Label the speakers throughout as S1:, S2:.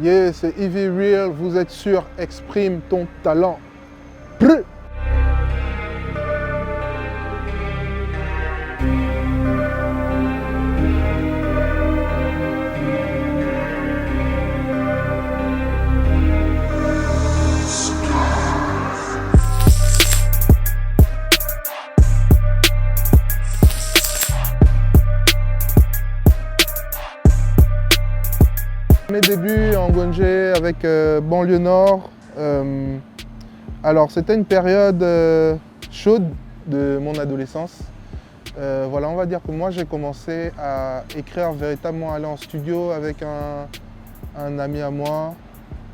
S1: Yeah, c'est Ivy Real, vous êtes sûr, exprime ton talent. Prrr. Mes débuts en Guangé avec Banlieue Nord, alors c'était une période chaude de mon adolescence. Voilà, on va dire que moi j'ai commencé à écrire véritablement, aller en studio avec un ami à moi,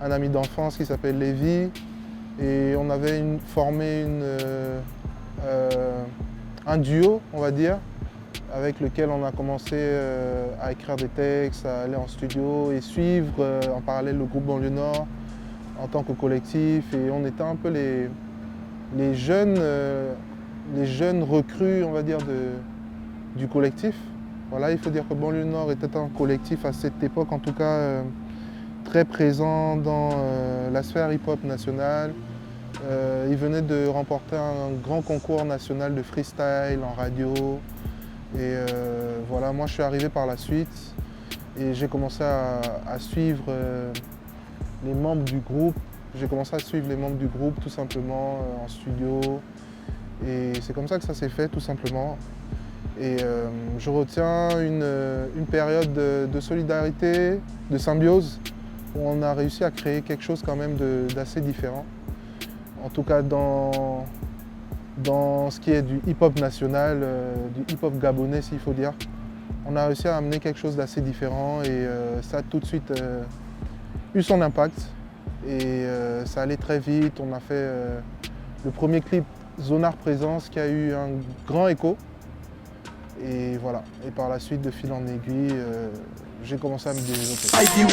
S1: un ami d'enfance qui s'appelle Lévi, et on avait formé un duo, on va dire, avec lequel on a commencé à écrire des textes, à aller en studio et suivre en parallèle le groupe Banlieue Nord en tant que collectif. Et on était un peu les jeunes recrues, on va dire, du collectif. Voilà, il faut dire que Banlieue Nord était un collectif à cette époque, en tout cas très présent dans la sphère hip-hop nationale. Il venait de remporter un grand concours national de freestyle en radio. Et voilà, moi je suis arrivé par la suite et j'ai commencé à suivre les membres du groupe. J'ai commencé à suivre les membres du groupe tout simplement en studio. Et c'est comme ça que ça s'est fait tout simplement. Et je retiens une période de solidarité, de symbiose, où on a réussi à créer quelque chose quand même d'assez différent. En tout cas dans ce qui est du hip-hop national, du hip-hop gabonais s'il faut dire. On a réussi à amener quelque chose d'assez différent et ça a tout de suite eu son impact. Et ça allait très vite. On a fait le premier clip Zonar Présence qui a eu un grand écho. Et voilà. Et par la suite, de fil en aiguille, j'ai commencé à me développer.
S2: IDY,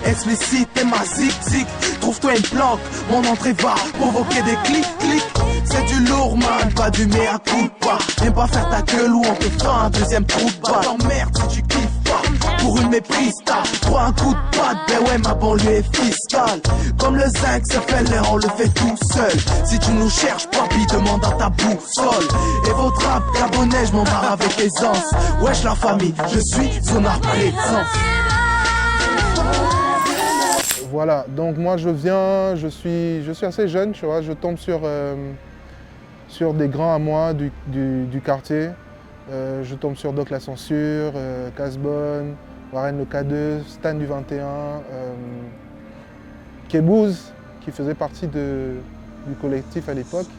S2: explicite et ma zig-zig. Trouve-toi une planque, mon entrée va provoquer des clics-clics. C'est du lourd man, pas du mea culpa. Viens pas faire ta gueule ou on te fait un deuxième trou de balle. T'emmerdes si tu kiffes pas, pour une méprise t'as prends un coup de patte, ben ouais ma banlieue est fiscale. Comme le zinc c'est fait, on le fait tout seul. Si tu nous cherches papy, demande à ta boussole. Et votre rap gabonais, je m'en barre avec aisance. Wesh la famille, je suis Zonar Présence.
S1: Voilà, donc moi je suis assez jeune, tu vois, je tombe sur des grands à moi du quartier. Je tombe sur Doc La Censure, Casbonne, Warren le K2, Stan du 21, Kebouz, qui faisait partie du collectif à l'époque.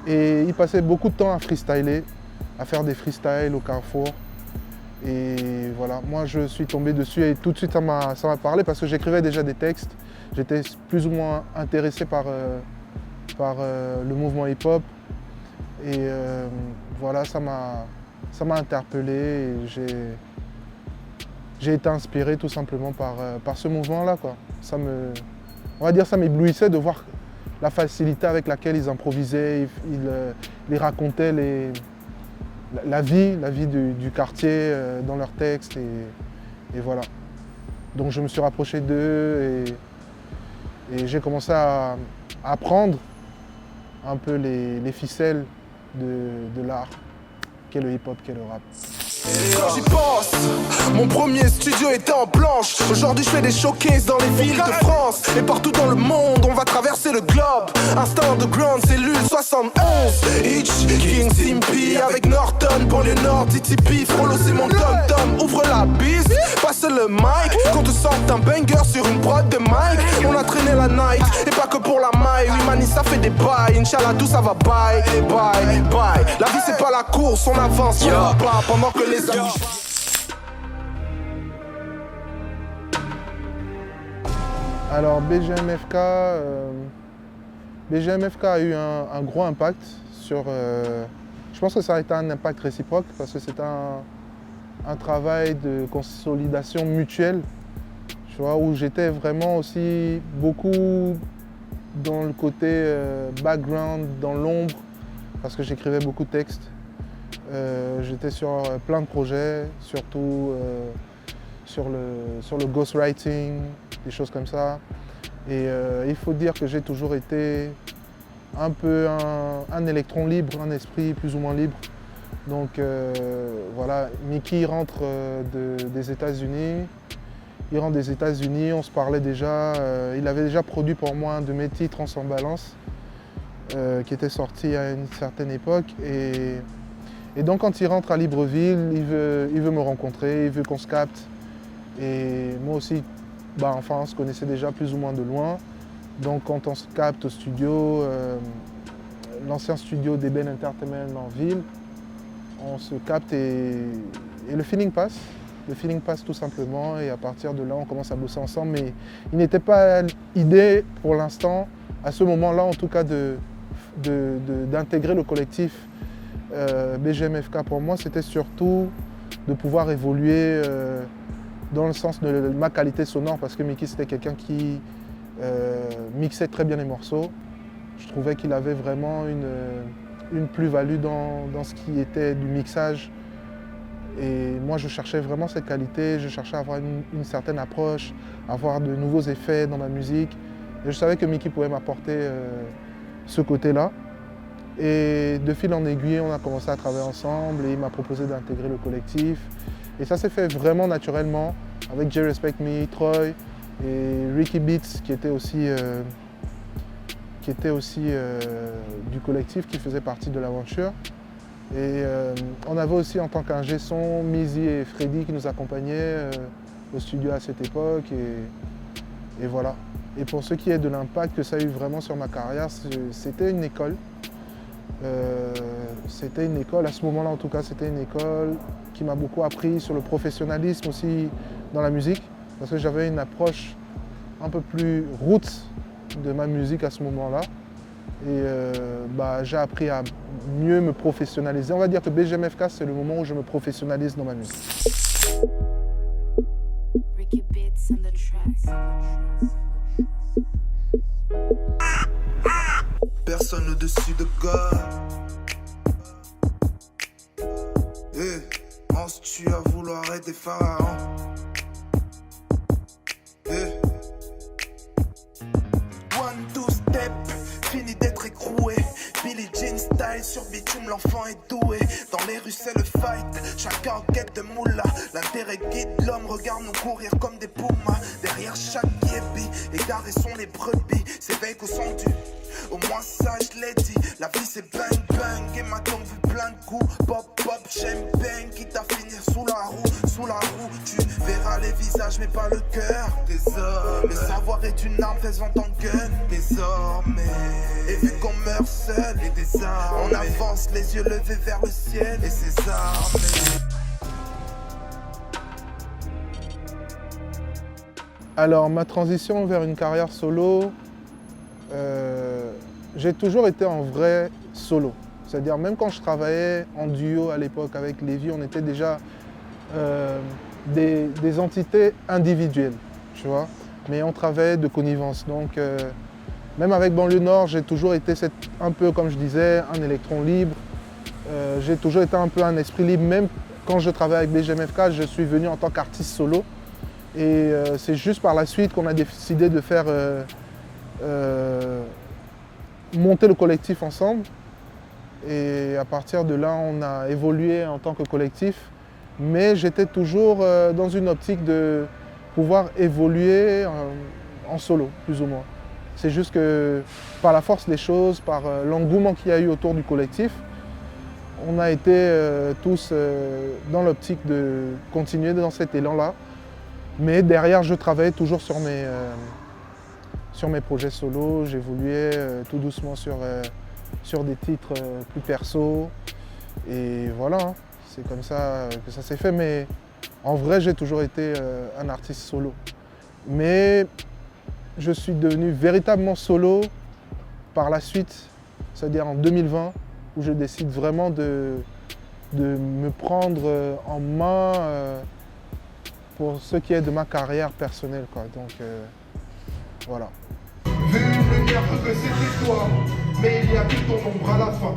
S1: Et il passait beaucoup de temps à freestyler, à faire des freestyles au Carrefour. Et voilà, moi je suis tombé dessus et tout de suite ça m'a parlé parce que j'écrivais déjà des textes. J'étais plus ou moins intéressé par le mouvement hip-hop. Et voilà, ça m'a interpellé et j'ai été inspiré tout simplement par ce mouvement-là, quoi. On va dire ça m'éblouissait de voir la facilité avec laquelle ils improvisaient, ils racontaient la vie du quartier dans leurs textes et voilà. Donc je me suis rapproché d'eux et j'ai commencé à apprendre un peu les ficelles de l'art qu'est le hip-hop, qu'est le rap.
S2: Quand j'y pense, mon premier studio était en planche. Aujourd'hui je fais des showcases dans les villes de France. Et partout dans le monde, on va traverser le globe. Instant de ground, cellule 71. Hitch, King Simpy avec Norton. Banlieue Nord, TTP, Frollo c'est mon dom-dom. Ouvre la bise, passe le mic. Qu'on te sorte un banger sur une prod de mic. On a traîné la night, et pas que pour la maille. Oui mani ça fait des bails, Inch'Allah tout ça va bye, bye, bye. La vie c'est pas la course, on avance, on va pas pendant que les amis.
S1: Alors BGMFK a eu un gros impact sur... je pense que ça a été un impact réciproque parce que c'est un travail de consolidation mutuelle, tu vois, où j'étais vraiment aussi beaucoup dans le côté background, dans l'ombre, parce que j'écrivais beaucoup de textes. J'étais sur plein de projets, surtout sur le ghostwriting, des choses comme ça. Et il faut dire que j'ai toujours été un peu un électron libre, un esprit plus ou moins libre. Donc voilà, Mickey rentre des États-Unis. Il rentre des États-Unis, on se parlait déjà. Il avait déjà produit pour moi un de mes titres, En s'en balance, qui était sorti à une certaine époque. Et donc quand il rentre à Libreville, il veut me rencontrer, il veut qu'on se capte. Et moi aussi, on se connaissait déjà plus ou moins de loin. Donc quand on se capte au studio, l'ancien studio d'Eben Entertainment en ville, on se capte et le feeling passe. Le feeling passe tout simplement et à partir de là, on commence à bosser ensemble. Mais il n'était pas idée pour l'instant, à ce moment-là en tout cas, d'intégrer le collectif BGMFK. Pour moi, c'était surtout de pouvoir évoluer dans le sens de ma qualité sonore parce que Mickey, c'était quelqu'un qui mixait très bien les morceaux. Je trouvais qu'il avait vraiment une plus-value dans ce qui était du mixage. Et moi, je cherchais vraiment cette qualité, je cherchais à avoir une certaine approche, avoir de nouveaux effets dans ma musique. Et je savais que Mickey pouvait m'apporter ce côté-là. Et de fil en aiguille, on a commencé à travailler ensemble et il m'a proposé d'intégrer le collectif. Et ça s'est fait vraiment naturellement avec J Respect Me, Troy et Ricky Beats qui était aussi du collectif, qui faisait partie de l'aventure. Et on avait aussi en tant qu'ingé son Mizzy et Freddy qui nous accompagnaient au studio à cette époque. Et voilà. Et pour ce qui est de l'impact que ça a eu vraiment sur ma carrière, c'était une école. C'était une école, à ce moment-là en tout cas, c'était une école qui m'a beaucoup appris sur le professionnalisme aussi dans la musique. Parce que j'avais une approche un peu plus roots de ma musique à ce moment-là. Et j'ai appris à mieux me professionnaliser. On va dire que BGMFK, c'est le moment où je me professionnalise dans ma musique. Ricky Beats on the track.
S2: Personne au-dessus de God. Penses-tu à vouloir être des pharaons? One, two step, fini d'être écroué. Billie Jean style sur bitume, l'enfant est doué. Dans les rues c'est le fight, chacun en quête de moula. L'intérêt guide l'homme, regarde nous courir comme des pumas. Derrière chaque guébi, égarés sont les brebis. S'éveille qu'au son du, au moins ça je l'ai dit. La vie c'est bang bang, et ma tombe vu plein de coups. Pop pop, champagne, quitte à finir sous la roue. Tu verras les visages mais pas le cœur. Désormais, le savoir est une arme faisant ton gun. Désormais, et vu qu'on meurt seul, et désormais, on avance les yeux levés vers le ciel. Et ses armes.
S1: Alors ma transition vers une carrière solo, j'ai toujours été en vrai solo. C'est-à-dire même quand je travaillais en duo à l'époque avec Lévi, on était déjà des entités individuelles, tu vois, mais on travaillait de connivence. Donc même avec Banlieue Nord, j'ai toujours été un peu, comme je disais, un électron libre. J'ai toujours été un peu un esprit libre. Même quand je travaillais avec BGMFK, je suis venu en tant qu'artiste solo. Et c'est juste par la suite qu'on a décidé de faire monter le collectif ensemble. Et à partir de là, on a évolué en tant que collectif. Mais j'étais toujours dans une optique de pouvoir évoluer en solo, plus ou moins. C'est juste que par la force des choses, par l'engouement qu'il y a eu autour du collectif, on a été tous dans l'optique de continuer dans cet élan-là. Mais derrière, je travaillais toujours sur mes projets solo. J'évoluais tout doucement sur des titres plus perso. Et voilà, hein, c'est comme ça que ça s'est fait. Mais en vrai, j'ai toujours été un artiste solo. Mais je suis devenu véritablement solo par la suite, c'est-à-dire en 2020, où je décide vraiment de me prendre en main pour ce qui est de ma carrière personnelle, quoi. Donc voilà.
S2: Vu une lumière que c'était toi, mais il y a plus ton ombre à la fin.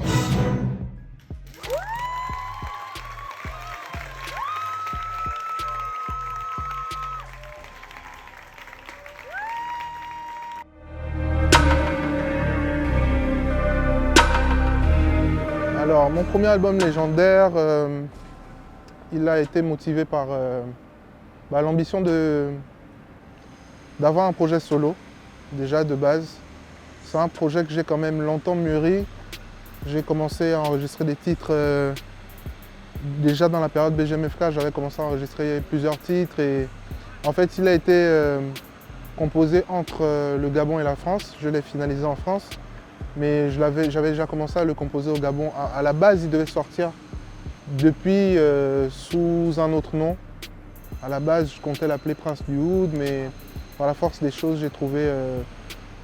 S1: Mon premier album légendaire, il a été motivé par l'ambition d'avoir un projet solo, déjà de base. C'est un projet que j'ai quand même longtemps mûri. J'ai commencé à enregistrer des titres déjà dans la période BGMFK, j'avais commencé à enregistrer plusieurs titres et en fait il a été composé entre le Gabon et la France. Je l'ai finalisé en France, mais j'avais déjà commencé à le composer au Gabon. À la base, il devait sortir depuis sous un autre nom. À la base, je comptais l'appeler Prince du Oud, mais par la force des choses, j'ai trouvé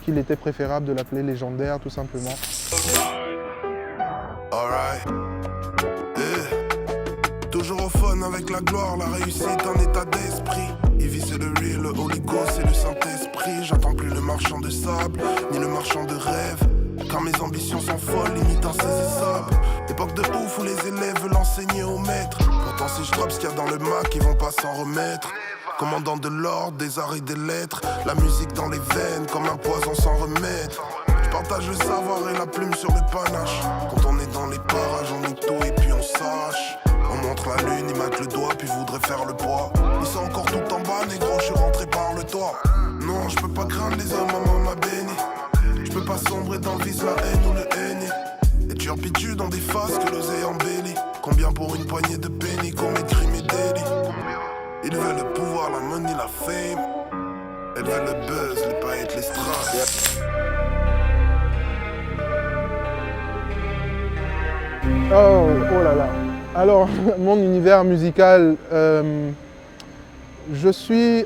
S1: qu'il était préférable de l'appeler Légendaire, tout simplement.
S2: Toujours au fun avec la gloire, la réussite, un état d'esprit. Ivy c'est le real, le Holy Ghost c'est le Saint-Esprit. J'attends plus le marchand de sable, ni le marchand de rêve. Car mes ambitions sont folles, limite insaisissables. Époque de ouf où les élèves veulent enseigner aux maîtres. Pourtant si je drop ce qu'il y a dans le Mac, ils vont pas s'en remettre. Commandant de l'ordre, des arts et des lettres. La musique dans les veines, comme un poison sans remède. Je partage le savoir et la plume sur le panache. Quand on est dans les parages, on nique tout et puis on sache. On montre la lune, ils mettent le doigt, puis voudraient faire le poids. Ils sont encore tout en bas, négro, je suis rentré par le toit. Non, je peux pas craindre les hommes, maman m'a béni. Je peux pas sombrer dans le vice, la haine ou le haine. Et tu repites dans des faces que l'oseille embellit. Combien pour une poignée de penny, combien de crimes et délits. Ils veulent le pouvoir, la money, la fame. Elles veulent le buzz, les paillettes, les strass.
S1: Oh là là. Alors, mon univers musical, je suis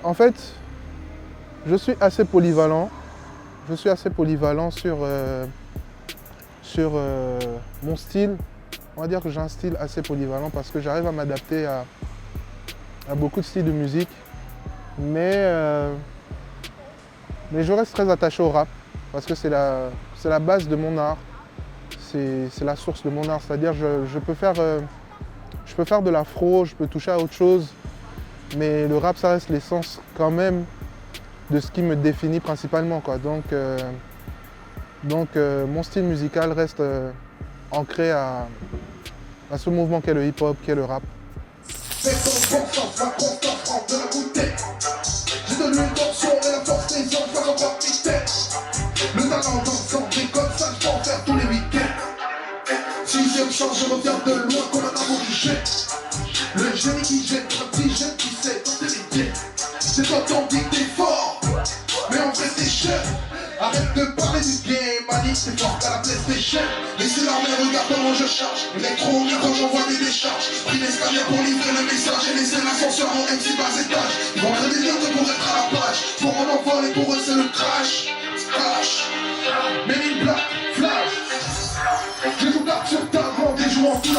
S1: assez polyvalent. Je suis assez polyvalent sur mon style. On va dire que j'ai un style assez polyvalent parce que j'arrive à m'adapter à beaucoup de styles de musique. Mais je reste très attaché au rap parce que c'est la base de mon art. C'est la source de mon art. C'est-à-dire je peux faire de l'afro, je peux toucher à autre chose, mais le rap, ça reste l'essence quand même de ce qui me définit principalement, quoi. Donc mon style musical reste ancré à ce mouvement qu'est le hip-hop, qu'est le rap.
S2: Le talent dansant, déconne, ça je peux en faire tous les week-ends. Sixième chance, je reviens de loin comme un aborigène. Le génie qui jette, un petit jeune qui sait tenter les pieds. C'est toi ton dit que t'es fort, mais en vrai t'es cher. Arrête de parler du game, Malik, c'est fort qu'à la PlayStation. Laissez l'armée, regarde comment je charge. Électro, quand j'envoie des décharges. Pris l'escalier pour livrer le message. Et laissé l'ascenseur en MC bas étage. Ils vont créer des liens pour être à la page. Pour en envol et pour eux c'est le crash. Crash, Men in Black, Flash. Je joue carte sur ta grande et joue en tout.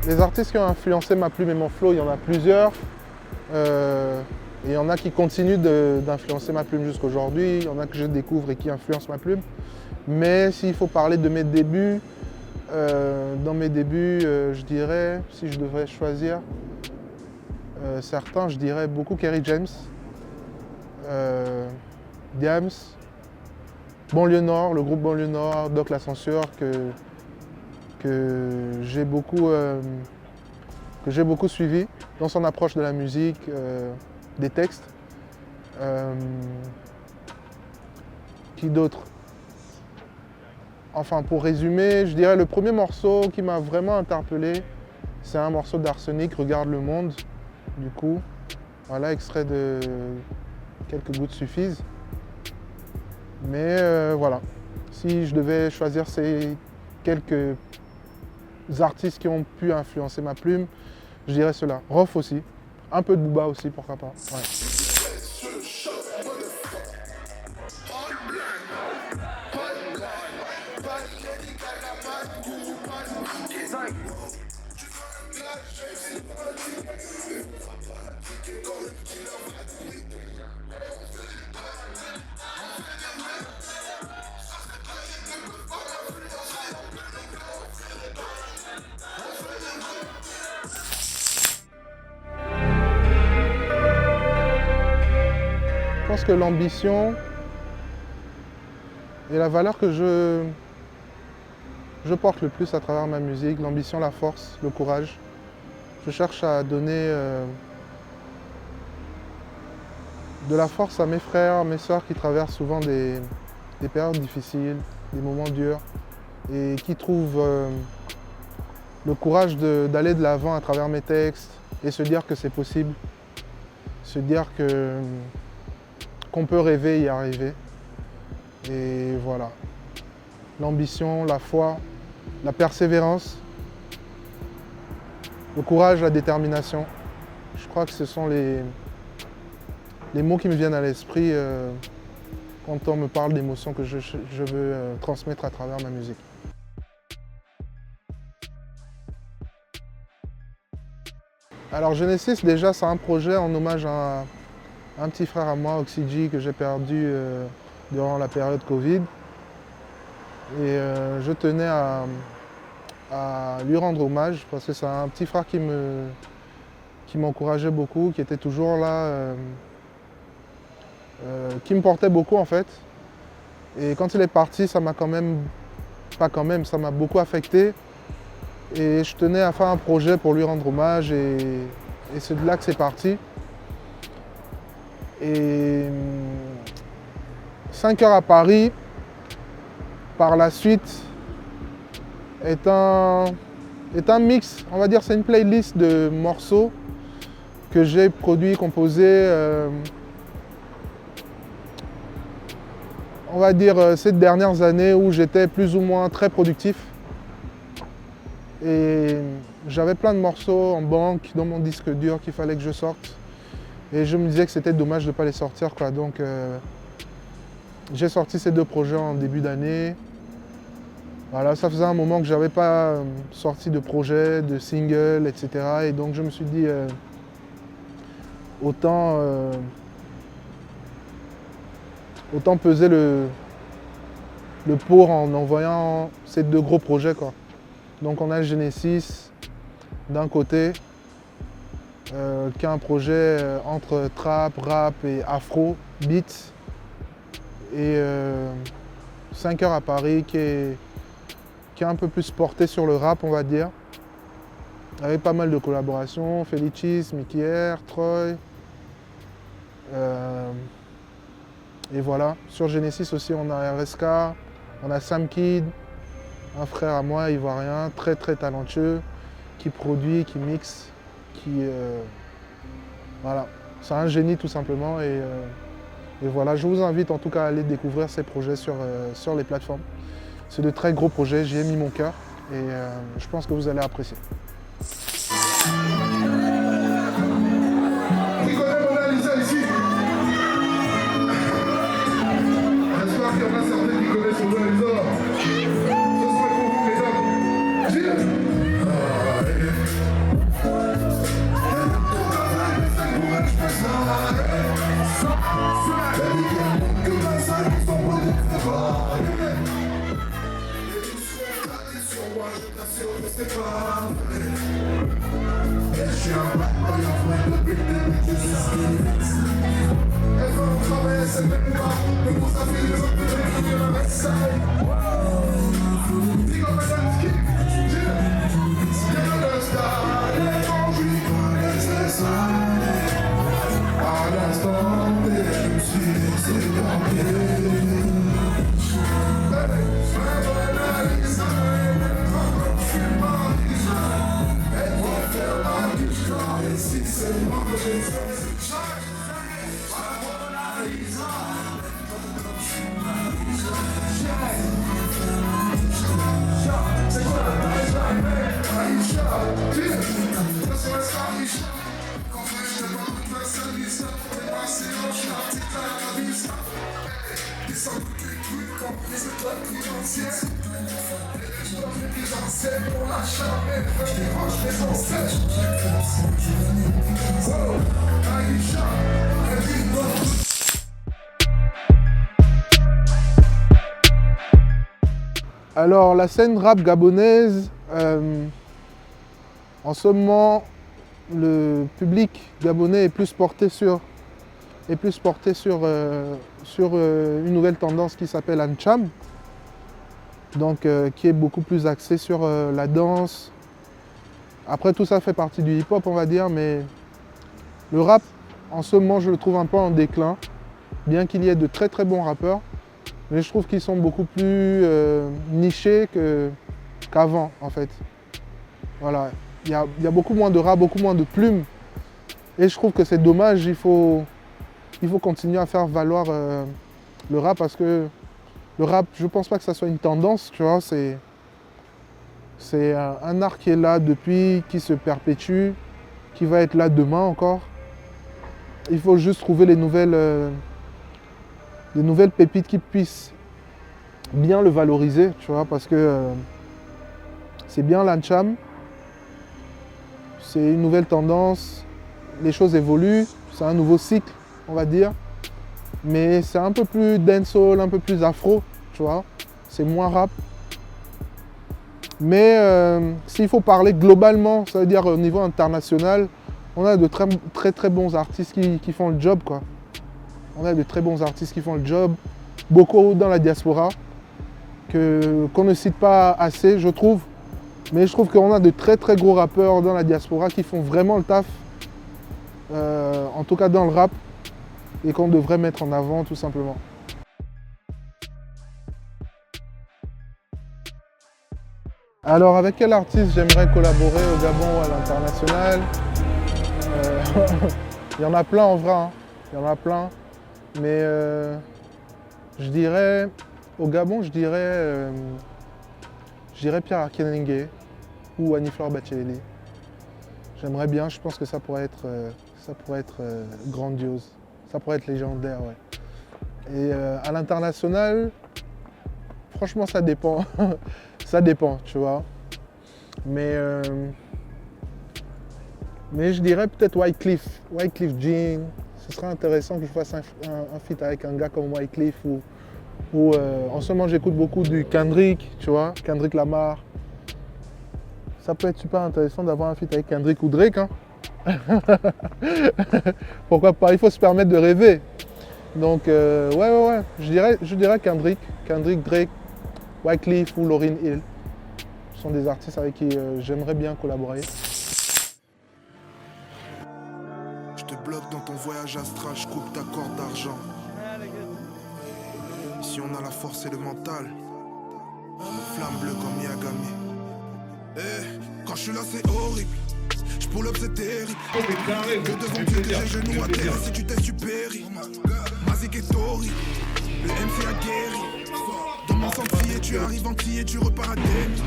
S1: Les artistes qui ont influencé ma plume et mon flow, il y en a plusieurs. Et il y en a qui continuent d'influencer ma plume jusqu'aujourd'hui. Il y en a que je découvre et qui influencent ma plume. Mais s'il faut parler de mes débuts, dans mes débuts, je dirais, si je devrais choisir certains, je dirais beaucoup Kerry James, Diams, Banlieue Nord, le groupe Banlieue Nord, Doc La Censure, que j'ai beaucoup suivi dans son approche de la musique, des textes. Qui d'autre? Enfin, pour résumer, je dirais le premier morceau qui m'a vraiment interpellé, c'est un morceau d'Arsenic, Regarde le monde. Du coup, voilà, extrait de quelques gouttes suffisent. Mais voilà, si je devais choisir ces quelques artistes qui ont pu influencer ma plume, je dirais cela. Rof aussi, un peu de Booba aussi, pourquoi pas. Ouais. Je pense que l'ambition, Et la valeur que je porte le plus à travers ma musique, l'ambition, la force, le courage. Je cherche à donner de la force à mes frères, mes sœurs qui traversent souvent des périodes difficiles, des moments durs et qui trouvent le courage d'aller de l'avant à travers mes textes et se dire que c'est possible, se dire qu'on peut rêver et y arriver. Et voilà, l'ambition, la foi, la persévérance, le courage, la détermination. Je crois que ce sont les mots qui me viennent à l'esprit quand on me parle d'émotions que je veux transmettre à travers ma musique. Alors Genesis, déjà, c'est un projet en hommage à un petit frère à moi, Oxygy, que j'ai perdu durant la période Covid. Et je tenais à lui rendre hommage parce que c'est un petit frère qui m'encourageait beaucoup, qui était toujours là, qui me portait beaucoup en fait. Et quand il est parti, ça m'a ça m'a beaucoup affecté. Et je tenais à faire un projet pour lui rendre hommage et c'est de là que c'est parti. Et 5 heures à Paris, par la suite, est un mix, on va dire, c'est une playlist de morceaux que j'ai produit, composé, on va dire, ces dernières années où j'étais plus ou moins très productif. Et j'avais plein de morceaux en banque dans mon disque dur qu'il fallait que je sorte. Et je me disais que c'était dommage de ne pas les sortir, quoi. Donc j'ai sorti ces 2 projets en début d'année. Voilà, ça faisait un moment que je n'avais pas sorti de projet, de single, etc. Et donc je me suis dit autant peser le pour en envoyant ces 2 gros projets, quoi. Donc on a Genesis d'un côté, qui est un projet entre trap, rap et afro, beat. Et 5 heures à Paris qui est un peu plus porté sur le rap, on va dire. Avec pas mal de collaborations, Felicis, Mickey R, Troy. Et voilà, sur Genesis aussi on a RSK, on a Sam Kid, un frère à moi, ivoirien, très très talentueux, qui produit, qui mixe, voilà, c'est un génie tout simplement. Et voilà, je vous invite en tout cas à aller découvrir ces projets sur les plateformes. C'est de très gros projets, j'y ai mis mon cœur et je pense que vous allez apprécier. Alors la scène rap gabonaise, en ce moment, le public gabonais est plus porté sur est plus porté sur une nouvelle tendance qui s'appelle Ancham, donc qui est beaucoup plus axée sur la danse. Après tout ça fait partie du hip-hop on va dire, mais le rap en ce moment je le trouve un peu en déclin, bien qu'il y ait de très très bons rappeurs, mais je trouve qu'ils sont beaucoup plus nichés qu'avant en fait. Voilà, il y a beaucoup moins de rap, beaucoup moins de plumes, et je trouve que c'est dommage, il faut continuer à faire valoir le rap, parce que le rap, je pense pas que ça soit une tendance, tu vois, c'est un art qui est là depuis, qui se perpétue, qui va être là demain encore. Il faut juste trouver les nouvelles pépites qui puissent bien le valoriser, tu vois, parce que c'est bien l'Ancham, c'est une nouvelle tendance, les choses évoluent, c'est un nouveau cycle, on va dire, mais c'est un peu plus dancehall, un peu plus afro, tu vois, c'est moins rap. Mais s'il faut parler globalement, ça veut dire au niveau international, on a de très bons artistes qui font le job, quoi. On a de très bons artistes qui font le job, beaucoup dans la diaspora, qu'on ne cite pas assez, je trouve. Mais je trouve qu'on a de très gros rappeurs dans la diaspora qui font vraiment le taf, en tout cas dans le rap, et qu'on devrait mettre en avant tout simplement. Alors avec quel artiste j'aimerais collaborer au Gabon ou à l'international? Il y en a plein en vrai, hein. Il y en a plein. Mais je dirais, au Gabon, je dirais Pierre Akinenge ou Annie-Fleur Bacheleli. J'aimerais bien, je pense que ça pourrait être grandiose. Ça pourrait être légendaire, ouais. Et à l'international, franchement, ça dépend. Ça dépend, tu vois. Mais je dirais peut-être Wyclef Jean. Ce serait intéressant que je fasse un feat avec un gars comme Wyclef ou en ce moment j'écoute beaucoup du Kendrick, tu vois, Kendrick Lamar. Ça peut être super intéressant d'avoir un feat avec Kendrick ou Drake, hein. Pourquoi pas, il faut se permettre de rêver. Donc ouais, je dirais Kendrick, Drake, Wyclef ou Lauryn Hill. Ce sont des artistes avec qui j'aimerais bien collaborer.
S2: Je te bloque dans ton voyage astral, je coupe ta corde d'argent. Ici on a la force et le mental. Flamme bleue comme Yagami. Quand je suis là c'est horrible. Je pull up c'est terrible. Que devant Dieu que j'ai genoux à terre. Si tu testes tu péris. Mazik et Tori. Le MC a guéri. Dans mon sentier tu arrives entier, tu repars à demi.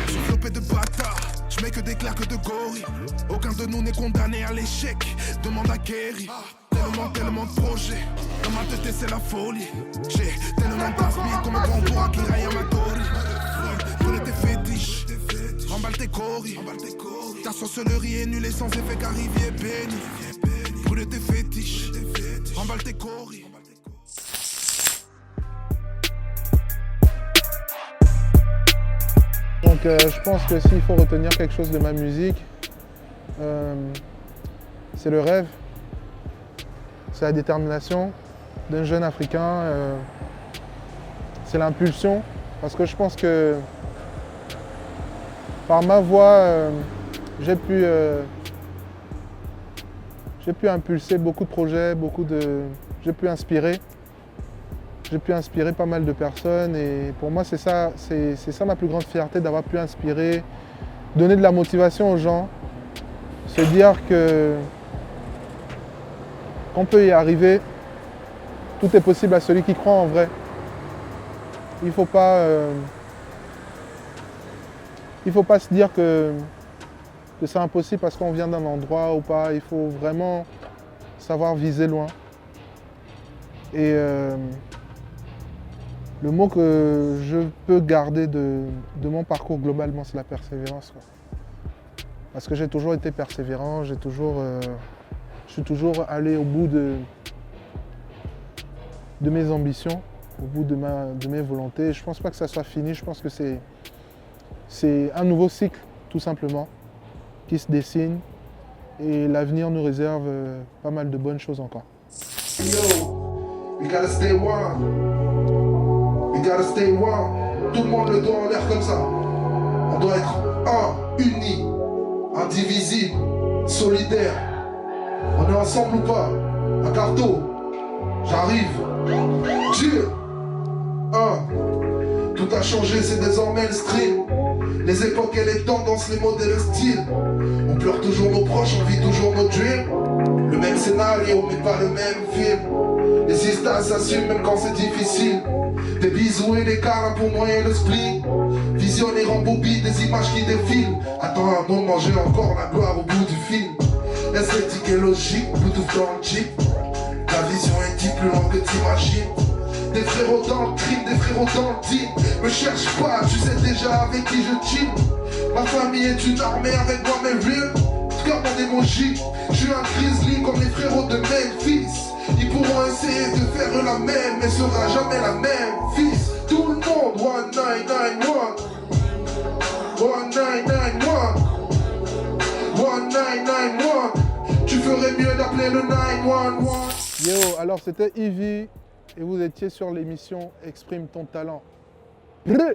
S2: Je suis flopé de bâtards. Je mets que des claques de gorilles. Aucun de nous n'est condamné à l'échec. Demande à Kerry. Tellement de projets. Dans ma tête c'est la folie. J'ai tellement d'inspiration comme un grand pour Akira Yamatori. Brûle tes fétiches. Remballe tes coris. Ta sorcellerie est nulle et sans effet car Rivière béni. Brûle tes fétiches. Remballe tes coris.
S1: Donc je pense que s'il faut retenir quelque chose de ma musique, c'est le rêve, c'est la détermination d'un jeune Africain, c'est l'impulsion, parce que je pense que par ma voix, j'ai pu impulser beaucoup de projets, j'ai pu inspirer pas mal de personnes, et pour moi c'est ça ma plus grande fierté, d'avoir pu inspirer, donner de la motivation aux gens, se dire qu'on peut y arriver, tout est possible à celui qui croit en vrai. Il faut pas se dire que c'est impossible parce qu'on vient d'un endroit ou pas, il faut vraiment savoir viser loin. Et le mot que je peux garder de mon parcours globalement, c'est la persévérance, quoi. Parce que j'ai toujours été persévérant, je suis toujours allé au bout de mes ambitions, au bout de mes volontés. Je ne pense pas que ça soit fini, je pense que c'est un nouveau cycle, tout simplement, qui se dessine. Et l'avenir nous réserve pas mal de bonnes choses encore. Yo, we gotta stay one. We gotta stay one. Tout le monde le doigt en l'air comme ça. On doit être un, uni, indivisible, solidaire. On est ensemble ou pas? Un carto, j'arrive. Dieu. Tout a changé, c'est désormais le stream. Les époques et les tendances, les modèles, le style. On pleure toujours nos proches, on vit toujours nos dreams. Le même scénario, mais pas le même film. Les sisters s'assument même quand c'est difficile. Des bisous et des câlins pour moyen le spleen. Visionnaire en bobine, des images qui défilent. Attends un moment, j'ai encore la gloire au bout du film. Esthétique et logique, Bluetooth dans le jeep. La vision est dit plus loin que t'imagines. Des frérots dans le crime, des frérots dans le team. Me cherche pas, tu sais déjà avec qui je chill. Ma famille est une armée avec moi mes real. Comme mon emoji, je suis un grizzly comme les frérots de Memphis. Ils pourront essayer de faire la même, mais sera jamais la même. Fils, tout le monde, 1991. 1991. 1991. Tu ferais mieux d'appeler le 911. Yo, alors c'était Ivy et vous étiez sur l'émission Exprime ton talent. Brrr.